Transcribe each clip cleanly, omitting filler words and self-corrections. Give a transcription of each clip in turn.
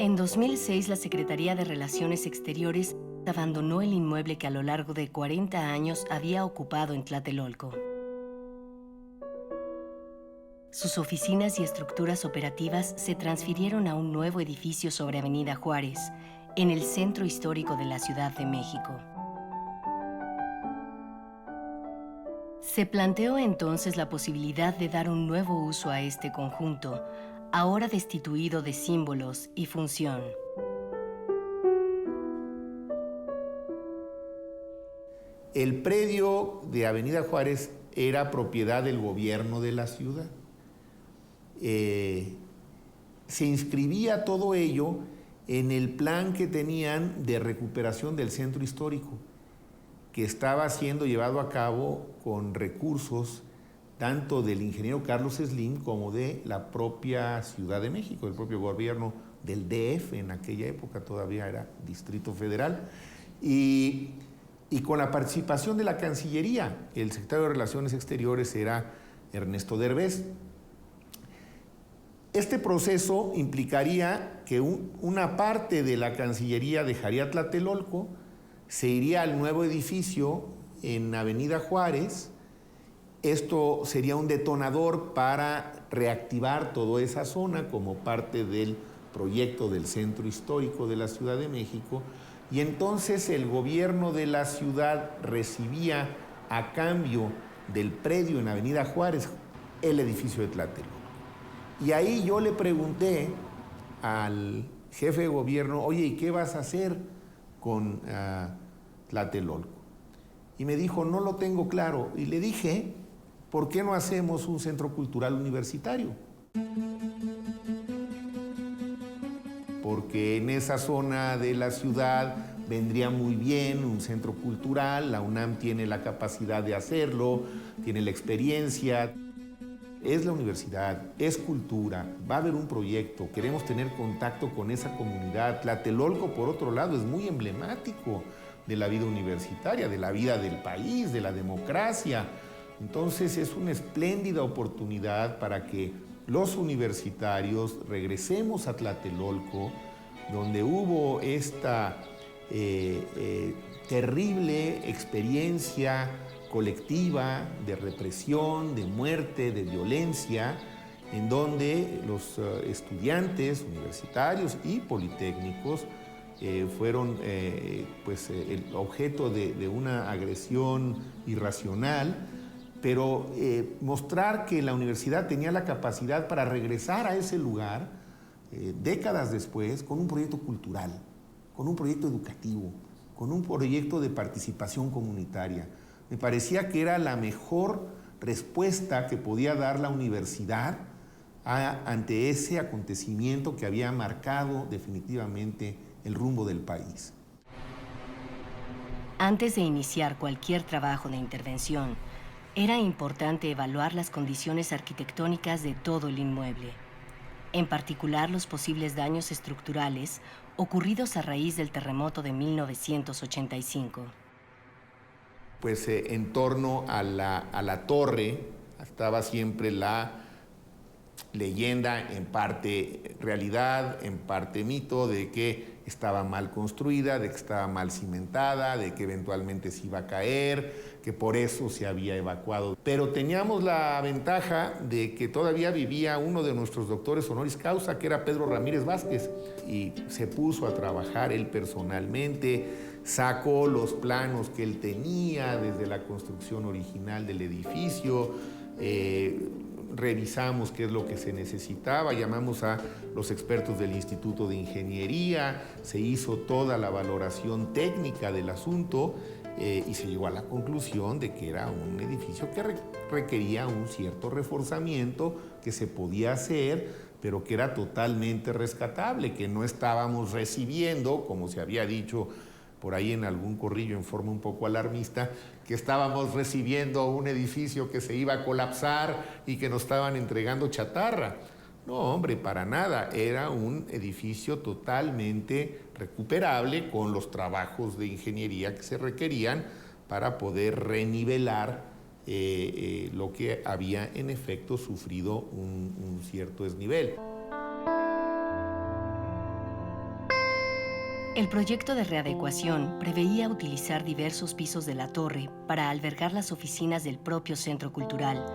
En 2006, la Secretaría de Relaciones Exteriores abandonó el inmueble que a lo largo de 40 años había ocupado en Tlatelolco. Sus oficinas y estructuras operativas se transfirieron a un nuevo edificio sobre Avenida Juárez, en el centro histórico de la Ciudad de México. Se planteó entonces la posibilidad de dar un nuevo uso a este conjunto, ahora destituido de símbolos y función. El predio de Avenida Juárez era propiedad del gobierno de la ciudad. Se inscribía todo ello en el plan que tenían de recuperación del centro histórico, que estaba siendo llevado a cabo con recursos tanto del ingeniero Carlos Slim como de la propia Ciudad de México, el propio gobierno del DF, en aquella época todavía era Distrito Federal, y con la participación de la Cancillería. El secretario de Relaciones Exteriores era Ernesto Derbez. Este proceso implicaría que una parte de la Cancillería dejaría Tlatelolco, se iría al nuevo edificio en Avenida Juárez. Esto sería un detonador para reactivar toda esa zona como parte del proyecto del centro histórico de la Ciudad de México, y entonces el gobierno de la ciudad recibía a cambio del predio en Avenida Juárez el edificio de Tlatelolco. Y ahí yo le pregunté al jefe de gobierno, oye, ¿y qué vas a hacer con Tlatelolco? Y me dijo, no lo tengo claro. Y le dije, ¿por qué no hacemos un centro cultural universitario? Porque en esa zona de la ciudad vendría muy bien un centro cultural, la UNAM tiene la capacidad de hacerlo, tiene la experiencia. Es la universidad, es cultura, va a haber un proyecto, queremos tener contacto con esa comunidad. Tlatelolco, por otro lado, es muy emblemático de la vida universitaria, de la vida del país, de la democracia. Entonces es una espléndida oportunidad para que los universitarios regresemos a Tlatelolco, donde hubo esta terrible experiencia colectiva de represión, de muerte, de violencia, en donde los estudiantes universitarios y politécnicos fueron el objeto de una agresión irracional, pero mostrar que la universidad tenía la capacidad para regresar a ese lugar décadas después con un proyecto cultural, con un proyecto educativo, con un proyecto de participación comunitaria. Me parecía que era la mejor respuesta que podía dar la universidad ante ese acontecimiento que había marcado definitivamente el rumbo del país. Antes de iniciar cualquier trabajo de intervención, era importante evaluar las condiciones arquitectónicas de todo el inmueble, en particular los posibles daños estructurales ocurridos a raíz del terremoto de 1985. Pues en torno a la torre estaba siempre la leyenda, en parte realidad, en parte mito, de que estaba mal construida, de que estaba mal cimentada, de que eventualmente se iba a caer, que por eso se había evacuado. Pero teníamos la ventaja de que todavía vivía uno de nuestros doctores honoris causa, que era Pedro Ramírez Vázquez, y se puso a trabajar él personalmente, sacó los planos que él tenía desde la construcción original del edificio, revisamos qué es lo que se necesitaba, llamamos a los expertos del Instituto de Ingeniería, se hizo toda la valoración técnica del asunto y se llegó a la conclusión de que era un edificio que requería un cierto reforzamiento, que se podía hacer, pero que era totalmente rescatable, que no estábamos recibiendo, como se había dicho por ahí en algún corrillo en forma un poco alarmista, que estábamos recibiendo un edificio que se iba a colapsar y que nos estaban entregando chatarra. No, hombre, para nada. Era un edificio totalmente recuperable con los trabajos de ingeniería que se requerían para poder renivelar lo que había en efecto sufrido un cierto desnivel. El proyecto de readecuación preveía utilizar diversos pisos de la torre para albergar las oficinas del propio centro cultural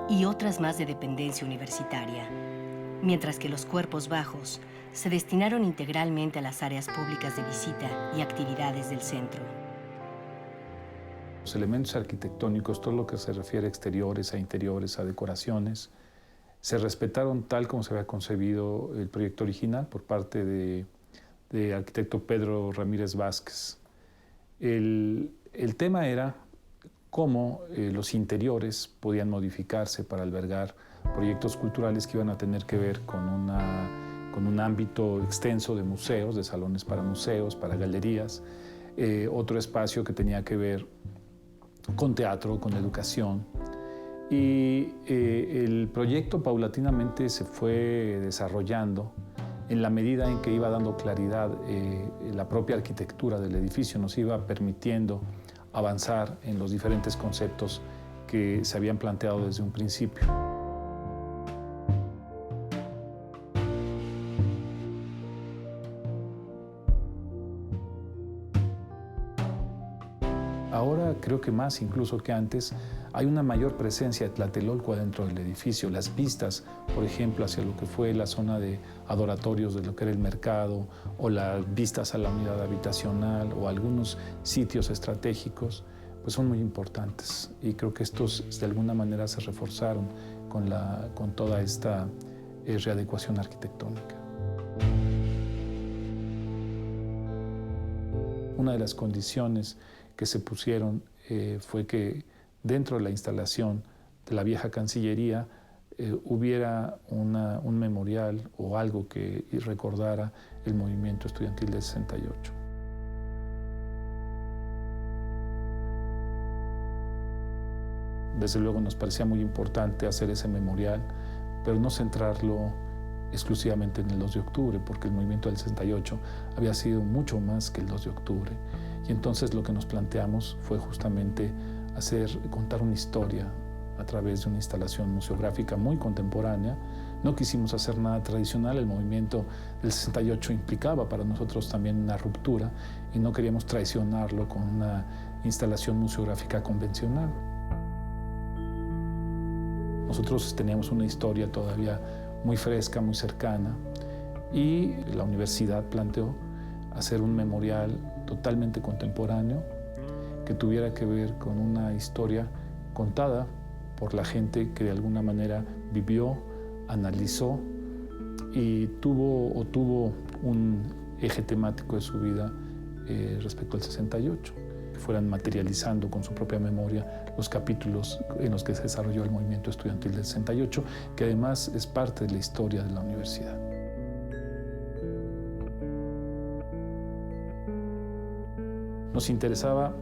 y otras más de dependencia universitaria, mientras que los cuerpos bajos se destinaron integralmente a las áreas públicas de visita y actividades del centro. Los elementos arquitectónicos, todo lo que se refiere a exteriores, a interiores, a decoraciones, se respetaron tal como se había concebido el proyecto original por parte de arquitecto Pedro Ramírez Vázquez. El tema era cómo los interiores podían modificarse para albergar proyectos culturales que iban a tener que ver con un ámbito extenso de museos, de salones para museos, para galerías, otro espacio que tenía que ver con teatro, con educación. Y el proyecto paulatinamente se fue desarrollando en la medida en que iba dando claridad. La propia arquitectura del edificio nos iba permitiendo avanzar en los diferentes conceptos que se habían planteado desde un principio. Ahora creo que más incluso que antes hay una mayor presencia de Tlatelolco dentro del edificio. Las vistas, por ejemplo, hacia lo que fue la zona de adoratorios de lo que era el mercado, o las vistas a la unidad habitacional o algunos sitios estratégicos, pues son muy importantes. Y creo que estos de alguna manera se reforzaron con toda esta readecuación arquitectónica. Una de las condiciones que se pusieron fue que dentro de la instalación de la vieja Cancillería hubiera un memorial o algo que recordara el movimiento estudiantil del 68. Desde luego nos parecía muy importante hacer ese memorial, pero no centrarlo exclusivamente en el 2 de octubre, porque el movimiento del 68 había sido mucho más que el 2 de octubre. Y entonces lo que nos planteamos fue justamente contar una historia a través de una instalación museográfica muy contemporánea. No quisimos hacer nada tradicional. El movimiento del 68 implicaba para nosotros también una ruptura y no queríamos traicionarlo con una instalación museográfica convencional. Nosotros teníamos una historia todavía muy fresca, muy cercana, y la universidad planteó hacer un memorial totalmente contemporáneo que tuviera que ver con una historia contada por la gente que de alguna manera vivió, analizó y tuvo un eje temático de su vida respecto al 68, que fueran materializando con su propia memoria los capítulos en los que se desarrolló el movimiento estudiantil del 68, que además es parte de la historia de la universidad. Nos interesaba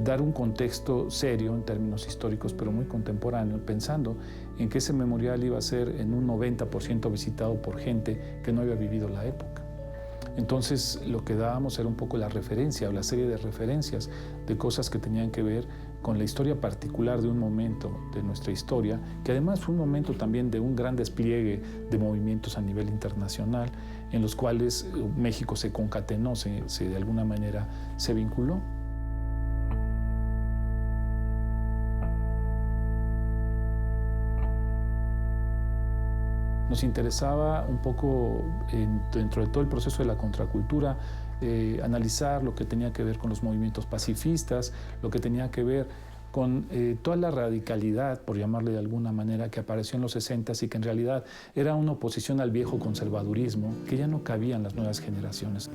dar un contexto serio en términos históricos, pero muy contemporáneo, pensando en que ese memorial iba a ser en un 90% visitado por gente que no había vivido la época. Entonces lo que dábamos era un poco la referencia o la serie de referencias de cosas que tenían que ver con la historia particular de un momento de nuestra historia, que además fue un momento también de un gran despliegue de movimientos a nivel internacional, en los cuales México se concatenó, de alguna manera se vinculó. Nos interesaba un poco, dentro de todo el proceso de la contracultura, analizar lo que tenía que ver con los movimientos pacifistas, lo que tenía que ver con toda la radicalidad, por llamarle de alguna manera, que apareció en los 60s y que en realidad era una oposición al viejo conservadurismo que ya no cabía en las nuevas generaciones.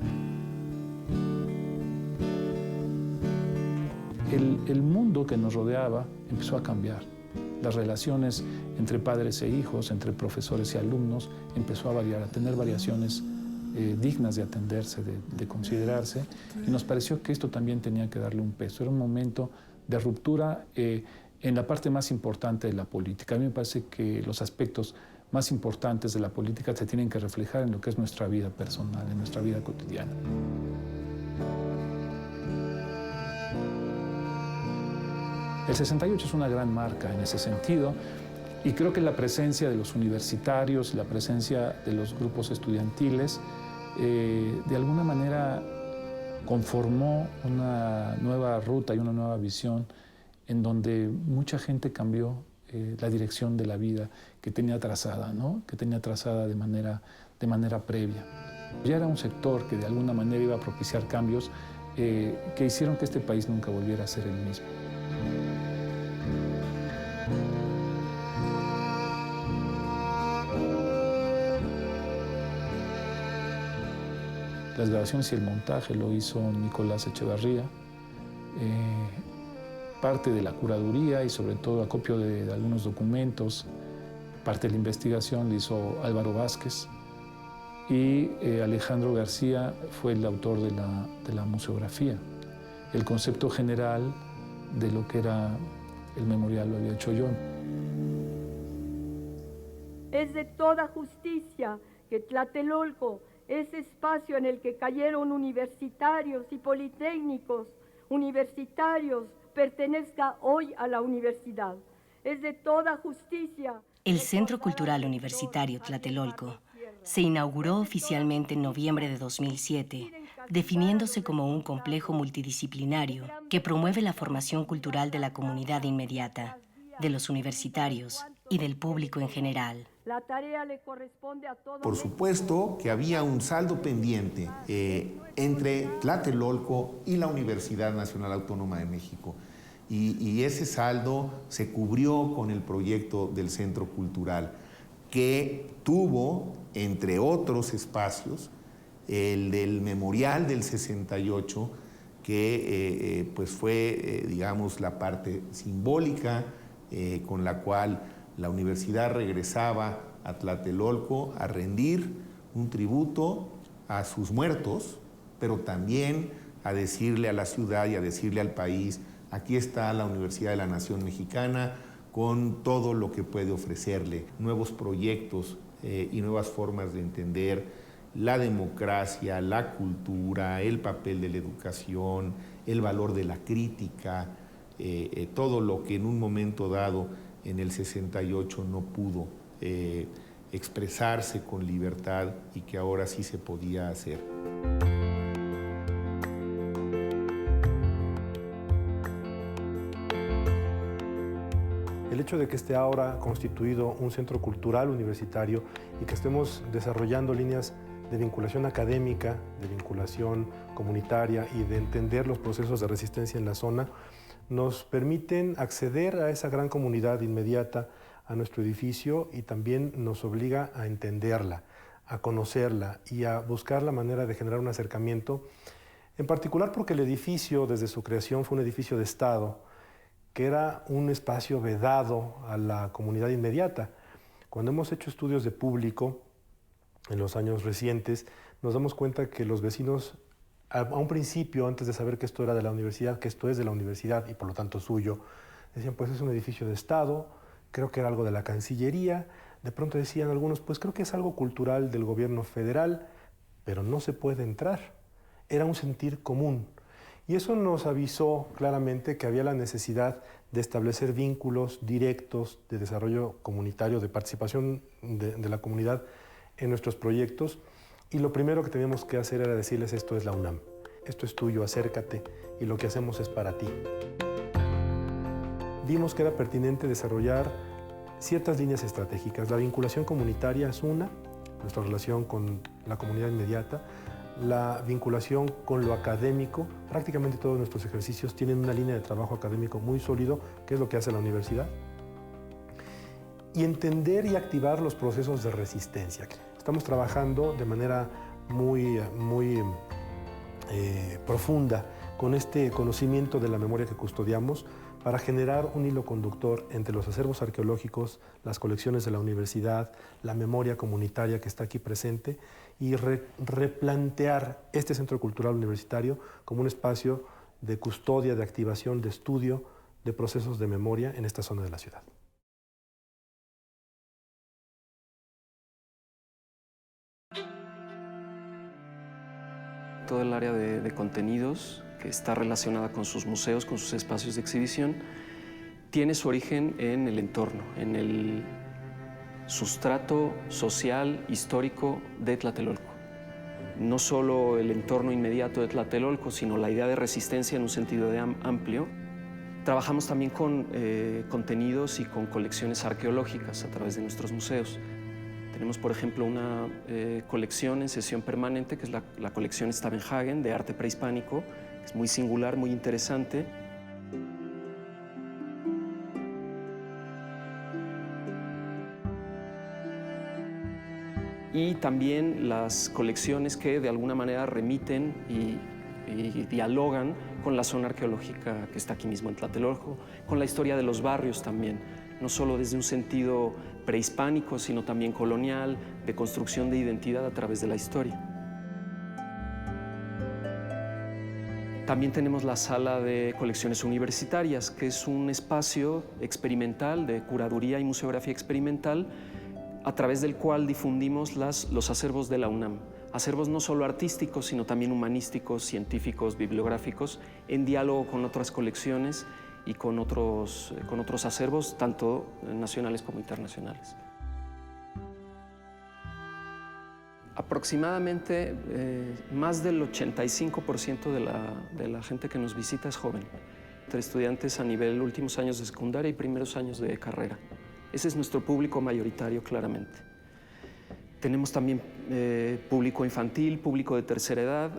El mundo que nos rodeaba empezó a cambiar. Las relaciones entre padres e hijos, entre profesores y alumnos, empezó a variar, a tener variaciones dignas de atenderse, de considerarse, y nos pareció que esto también tenía que darle un peso. Era un momento de ruptura en la parte más importante de la política. A mí me parece que los aspectos más importantes de la política se tienen que reflejar en lo que es nuestra vida personal, en nuestra vida cotidiana. El 68 es una gran marca en ese sentido, y creo que la presencia de los universitarios, la presencia de los grupos estudiantiles, de alguna manera conformó una nueva ruta y una nueva visión en donde mucha gente cambió la dirección de la vida que tenía trazada, ¿no? Que tenía trazada de manera previa. Ya era un sector que de alguna manera iba a propiciar cambios que hicieron que este país nunca volviera a ser el mismo. Las grabaciones y el montaje lo hizo Nicolás Echevarría. Parte de la curaduría y sobre todo acopio de algunos documentos, parte de la investigación lo hizo Álvaro Vázquez. Y Alejandro García fue el autor de la museografía. El concepto general de lo que era el memorial lo había hecho yo. Es de toda justicia que Tlatelolco, ese espacio en el que cayeron universitarios y politécnicos universitarios, pertenezca hoy a la universidad. Es de toda justicia. El Centro Cultural Universitario Tlatelolco se inauguró oficialmente en noviembre de 2007, definiéndose como un complejo multidisciplinario que promueve la formación cultural de la comunidad inmediata, de los universitarios y del público en general. La tarea le corresponde a todos. Por supuesto que había un saldo pendiente entre Tlatelolco y la Universidad Nacional Autónoma de México. Y ese saldo se cubrió con el proyecto del Centro Cultural, que tuvo, entre otros espacios, el del Memorial del 68, que pues fue, digamos, la parte simbólica con la cual la universidad regresaba a Tlatelolco a rendir un tributo a sus muertos, pero también a decirle a la ciudad y a decirle al país: aquí está la Universidad de la Nación Mexicana con todo lo que puede ofrecerle, nuevos proyectos y nuevas formas de entender la democracia, la cultura, el papel de la educación, el valor de la crítica, todo lo que en un momento dado en el 68 no pudo expresarse con libertad y que ahora sí se podía hacer. El hecho de que esté ahora constituido un centro cultural universitario y que estemos desarrollando líneas de vinculación académica, de vinculación comunitaria y de entender los procesos de resistencia en la zona, nos permiten acceder a esa gran comunidad inmediata, a nuestro edificio, y también nos obliga a entenderla, a conocerla y a buscar la manera de generar un acercamiento, en particular porque el edificio desde su creación fue un edificio de Estado, que era un espacio vedado a la comunidad inmediata. Cuando hemos hecho estudios de público en los años recientes, nos damos cuenta que los vecinos, a un principio, antes de saber que esto era de la universidad, que esto es de la universidad y por lo tanto suyo, decían: pues es un edificio de Estado, creo que era algo de la Cancillería. De pronto decían algunos: pues creo que es algo cultural del gobierno federal, pero no se puede entrar. Era un sentir común. Y eso nos avisó claramente que había la necesidad de establecer vínculos directos de desarrollo comunitario, de participación de la comunidad en nuestros proyectos. Y lo primero que teníamos que hacer era decirles: esto es la UNAM, esto es tuyo, acércate, y lo que hacemos es para ti. Vimos que era pertinente desarrollar ciertas líneas estratégicas. La vinculación comunitaria es una, nuestra relación con la comunidad inmediata. La vinculación con lo académico, prácticamente todos nuestros ejercicios tienen una línea de trabajo académico muy sólido, que es lo que hace la universidad. Y entender y activar los procesos de resistencia. Estamos trabajando de manera muy profunda con este conocimiento de la memoria que custodiamos para generar un hilo conductor entre los acervos arqueológicos, las colecciones de la universidad, la memoria comunitaria que está aquí presente, y replantear este centro cultural universitario como un espacio de custodia, de activación, de estudio de procesos de memoria en esta zona de la ciudad. Todo el área de contenidos que está relacionada con sus museos, con sus espacios de exhibición, tiene su origen en el entorno, en el sustrato social, histórico de Tlatelolco. no solo el entorno inmediato de Tlatelolco, sino la idea de resistencia en un sentido amplio. Trabajamos también con contenidos y con colecciones arqueológicas a través de nuestros museos. Tenemos, por ejemplo, una colección en sesión permanente, que es la colección Stavenhagen de arte prehispánico, que es muy singular, muy interesante. Y también las colecciones que de alguna manera remiten y dialogan con la zona arqueológica que está aquí mismo en Tlatelolco, con la historia de los barrios también, no solo desde un sentido prehispánico, sino también colonial, de construcción de identidad a través de la historia. También tenemos la sala de colecciones universitarias, que es un espacio experimental de curaduría y museografía experimental, a través del cual difundimos los acervos de la UNAM. Acervos no solo artísticos, sino también humanísticos, científicos, bibliográficos, en diálogo con otras colecciones y con otros acervos, tanto nacionales como internacionales. Aproximadamente más del 85% de la gente que nos visita es joven, entre estudiantes a nivel últimos años de secundaria y primeros años de carrera. Ese es nuestro público mayoritario, claramente. Tenemos también público infantil, público de tercera edad,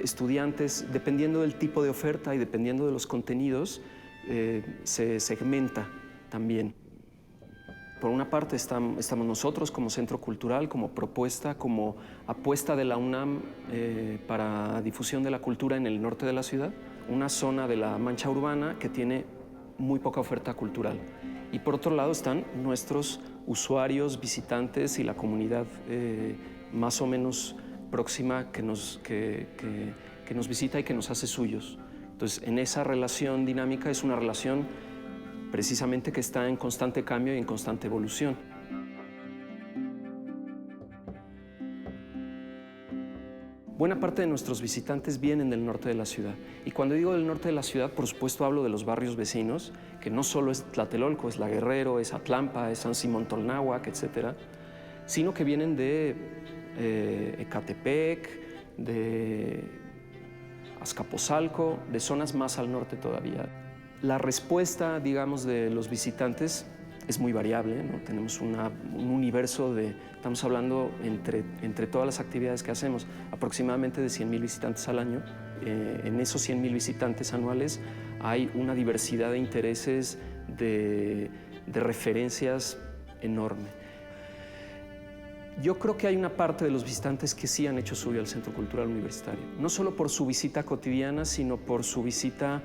estudiantes, dependiendo del tipo de oferta y dependiendo de los contenidos, se segmenta también. Por una parte estamos nosotros como centro cultural, como propuesta, como apuesta de la UNAM para difusión de la cultura en el norte de la ciudad, una zona de la mancha urbana que tiene muy poca oferta cultural. Y por otro lado están nuestros usuarios, visitantes y la comunidad más o menos próxima que nos visita y que nos hace suyos. Entonces, en esa relación dinámica es una relación precisamente que está en constante cambio y en constante evolución. Buena parte de nuestros visitantes vienen del norte de la ciudad. Y cuando digo del norte de la ciudad, por supuesto hablo de los barrios vecinos, que no solo es Tlatelolco, es La Guerrero, es Atlampa, es San Simón Tolnáhuac, etc., sino que vienen de Ecatepec, de Azcapotzalco, de zonas más al norte todavía. La respuesta, digamos, de los visitantes es muy variable, ¿no? Tenemos un universo estamos hablando entre todas las actividades que hacemos, aproximadamente de 100,000 visitantes al año. En esos 100,000 visitantes anuales hay una diversidad de intereses, de referencias enorme. Yo creo que hay una parte de los visitantes que sí han hecho suyo al Centro Cultural Universitario, no solo por su visita cotidiana, sino por su visita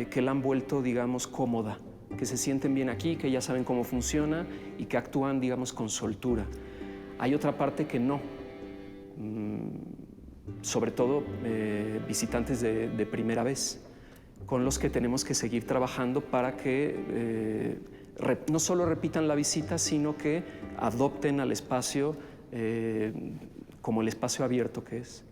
que la han vuelto, digamos, cómoda, que se sienten bien aquí, que ya saben cómo funciona y que actúan, digamos, con soltura. Hay otra parte que no, sobre todo visitantes de primera vez, con los que tenemos que seguir trabajando para que no solo repitan la visita, sino que adopten al espacio como el espacio abierto que es.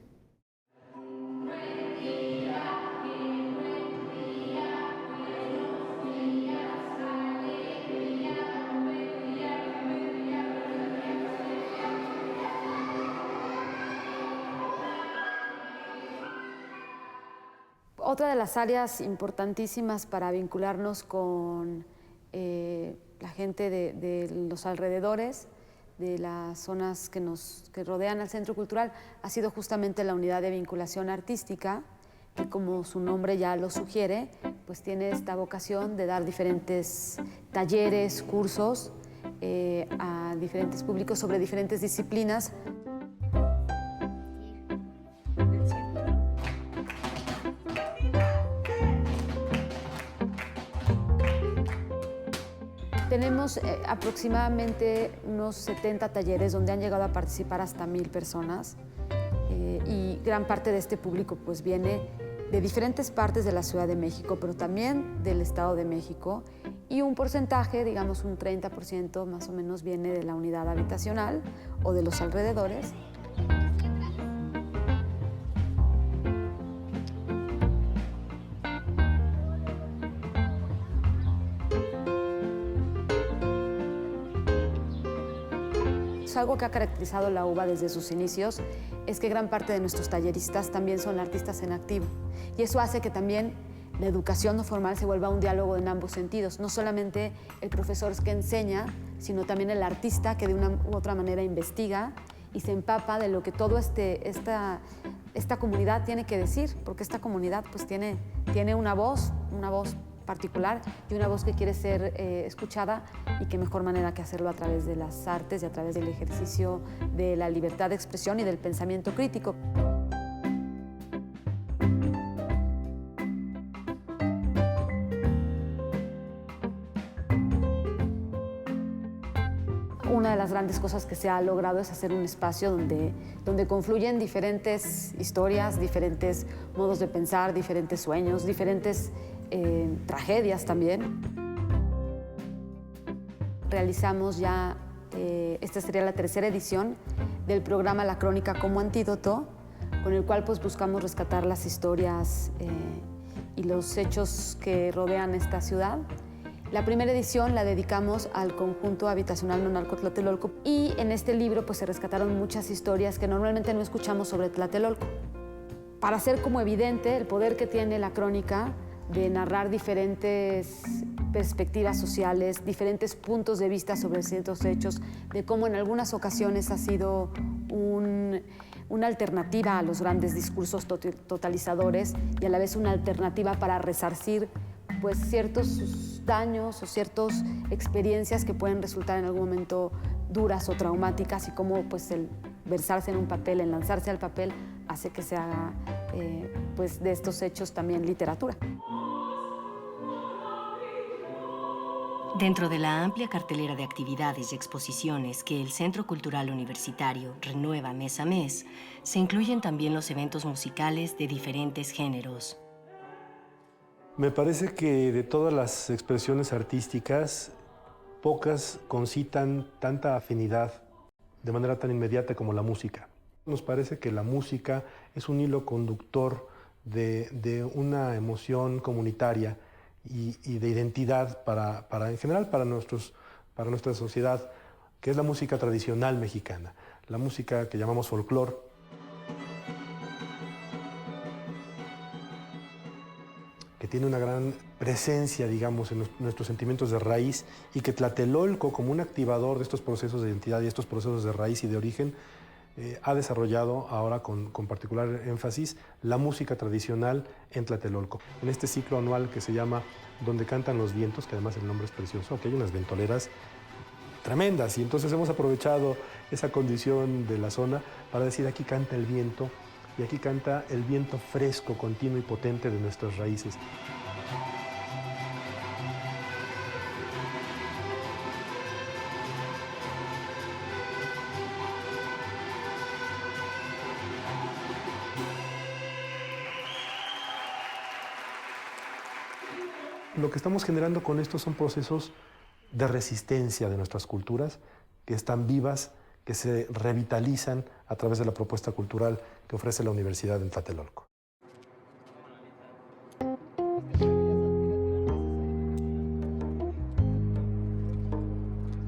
Otra de las áreas importantísimas para vincularnos con la gente de los alrededores, de las zonas que rodean al Centro Cultural, ha sido justamente la unidad de vinculación artística, que como su nombre ya lo sugiere, pues tiene esta vocación de dar diferentes talleres, cursos a diferentes públicos sobre diferentes disciplinas. Tenemos aproximadamente unos 70 talleres donde han llegado a participar hasta 1,000 personas y gran parte de este público pues viene de diferentes partes de la Ciudad de México, pero también del Estado de México, y un porcentaje, digamos un 30% más o menos, viene de la unidad habitacional o de los alrededores. pues algo que ha caracterizado la UBA desde sus inicios es que gran parte de nuestros talleristas también son artistas en activo. Y eso hace que también la educación no formal se vuelva un diálogo en ambos sentidos. No solamente el profesor que enseña, sino también el artista que de una u otra manera investiga y se empapa de lo que toda esta comunidad tiene que decir, porque esta comunidad pues tiene una voz particular y una voz que quiere ser escuchada, y qué mejor manera que hacerlo a través de las artes y a través del ejercicio de la libertad de expresión y del pensamiento crítico. Una de las grandes cosas que se ha logrado es hacer un espacio donde confluyen diferentes historias, diferentes modos de pensar, diferentes sueños, diferentes tragedias también. Realizamos ya, esta sería la tercera edición del programa La Crónica como Antídoto, con el cual pues buscamos rescatar las historias y los hechos que rodean esta ciudad. La primera edición la dedicamos al conjunto habitacional Nonalco Tlatelolco, y en este libro pues se rescataron muchas historias que normalmente no escuchamos sobre Tlatelolco. Para hacer como evidente el poder que tiene la crónica de narrar diferentes perspectivas sociales, diferentes puntos de vista sobre ciertos hechos, de cómo en algunas ocasiones ha sido una alternativa a los grandes discursos totalizadores y a la vez una alternativa para resarcir pues ciertos daños o ciertas experiencias que pueden resultar en algún momento duras o traumáticas, y cómo pues el versarse en un papel, el lanzarse al papel, hace que se haga pues de estos hechos también literatura. Dentro de la amplia cartelera de actividades y exposiciones que el Centro Cultural Universitario renueva mes a mes, se incluyen también los eventos musicales de diferentes géneros. Me parece que de todas las expresiones artísticas, pocas concitan tanta afinidad de manera tan inmediata como la música. Nos parece que la música es un hilo conductor de una emoción comunitaria y de identidad en general para nuestra sociedad, que es la música tradicional mexicana, la música que llamamos folclore. Que tiene una gran presencia, digamos, en nuestros sentimientos de raíz, y que Tlatelolco, como un activador de estos procesos de identidad y estos procesos de raíz y de origen, ha desarrollado ahora con particular énfasis la música tradicional en Tlatelolco. En este ciclo anual que se llama Donde Cantan los Vientos, que además el nombre es precioso, que hay unas ventoleras tremendas, y entonces hemos aprovechado esa condición de la zona para decir: aquí canta el viento, y aquí canta el viento fresco, continuo y potente de nuestras raíces. Lo que estamos generando con esto son procesos de resistencia de nuestras culturas, que están vivas, que se revitalizan a través de la propuesta cultural que ofrece la Universidad en Tlatelolco.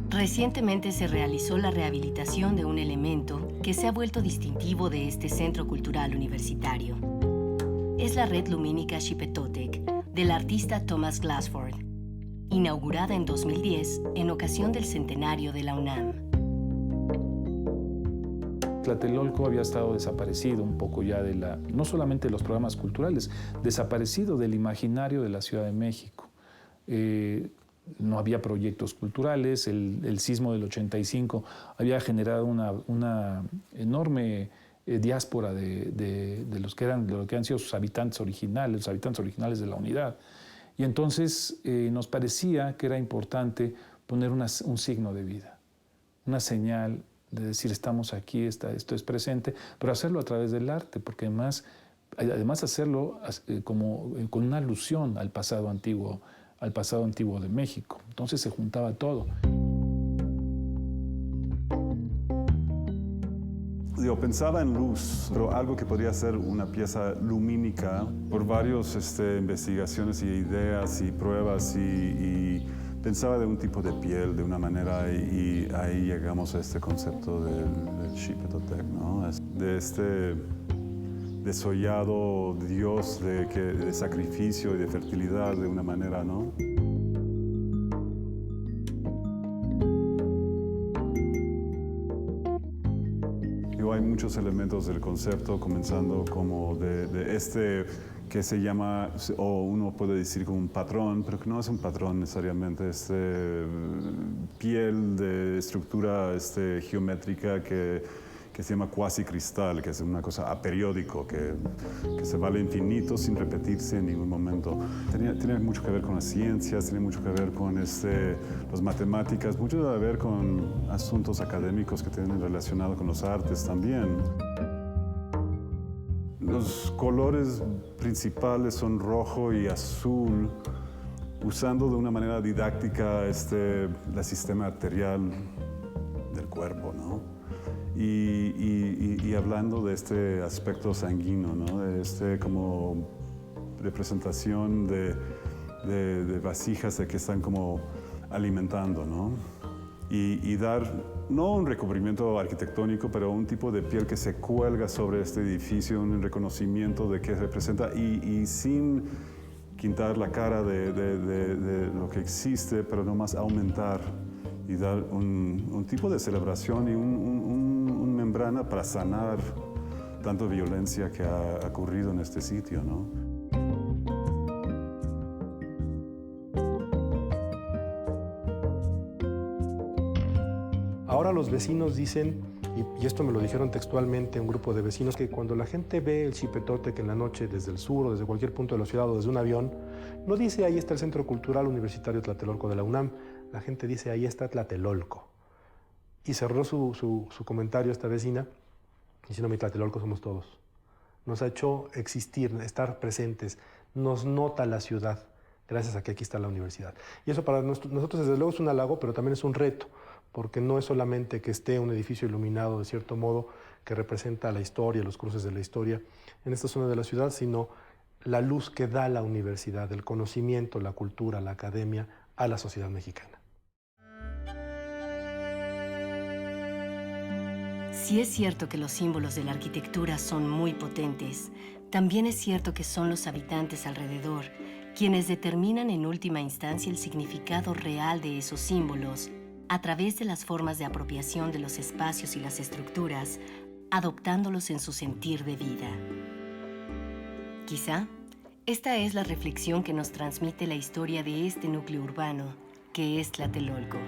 Recientemente se realizó la rehabilitación de un elemento que se ha vuelto distintivo de este centro cultural universitario. Es la red lumínica Xipetotec del artista Thomas Glassford, inaugurada en 2010 en ocasión del centenario de la UNAM. Tlatelolco había estado desaparecido un poco ya no solamente de los programas culturales, desaparecido del imaginario de la Ciudad de México. No había proyectos culturales, el sismo del 85 había generado una enorme diáspora de lo que han sido sus habitantes originales, los habitantes originales de la unidad. Y entonces nos parecía que era importante poner un signo de vida, una señal de decir: estamos aquí, esto es presente, pero hacerlo a través del arte, porque además hacerlo con una alusión al pasado antiguo de México. Entonces se juntaba todo. Yo pensaba en luz, pero algo que podría ser una pieza lumínica por varias investigaciones y ideas y pruebas y pensaba de un tipo de piel, de una manera, y ahí llegamos a este concepto del Xipetotec, ¿no? De este desollado dios de sacrificio y de fertilidad de una manera, ¿no? Hay muchos elementos del concepto, comenzando como de este que se llama, o uno puede decir como un patrón, pero que no es un patrón necesariamente, piel de estructura geométrica que se llama cuasi cristal, que es una cosa aperiódico, que se va al infinito sin repetirse en ningún momento. Tiene mucho que ver con las ciencias, tiene mucho que ver con las matemáticas, mucho que ver con asuntos académicos que tienen relacionado con los artes también. Los colores principales son rojo y azul, usando de una manera didáctica el sistema arterial del cuerpo, ¿no? Y hablando de este aspecto sanguíneo, ¿no? De como representación de vasijas que están como alimentando, ¿no? Y dar, no un recubrimiento arquitectónico, pero un tipo de piel que se cuelga sobre este edificio, un reconocimiento de qué representa y sin quitar la cara de lo que existe, pero nomás aumentar y dar un tipo de celebración y una membrana para sanar tanta violencia que ha ocurrido en este sitio, ¿no? Ahora los vecinos dicen, y esto me lo dijeron textualmente un grupo de vecinos, que cuando la gente ve el Xipetotec en la noche desde el sur o desde cualquier punto de la ciudad o desde un avión, no dice ahí está el Centro Cultural Universitario Tlatelolco de la UNAM, la gente dice ahí está Tlatelolco. Y cerró su comentario esta vecina diciendo mi Tlatelolco somos todos. Nos ha hecho existir, estar presentes, nos nota la ciudad gracias a que aquí está la universidad. Y eso para nosotros desde luego es un halago, pero también es un reto, porque no es solamente que esté un edificio iluminado de cierto modo que representa la historia, los cruces de la historia en esta zona de la ciudad, sino la luz que da la universidad, el conocimiento, la cultura, la academia a la sociedad mexicana. Si es cierto que los símbolos de la arquitectura son muy potentes, también es cierto que son los habitantes alrededor quienes determinan en última instancia el significado real de esos símbolos a través de las formas de apropiación de los espacios y las estructuras, adoptándolos en su sentir de vida. Quizá esta es la reflexión que nos transmite la historia de este núcleo urbano, que es Tlatelolco.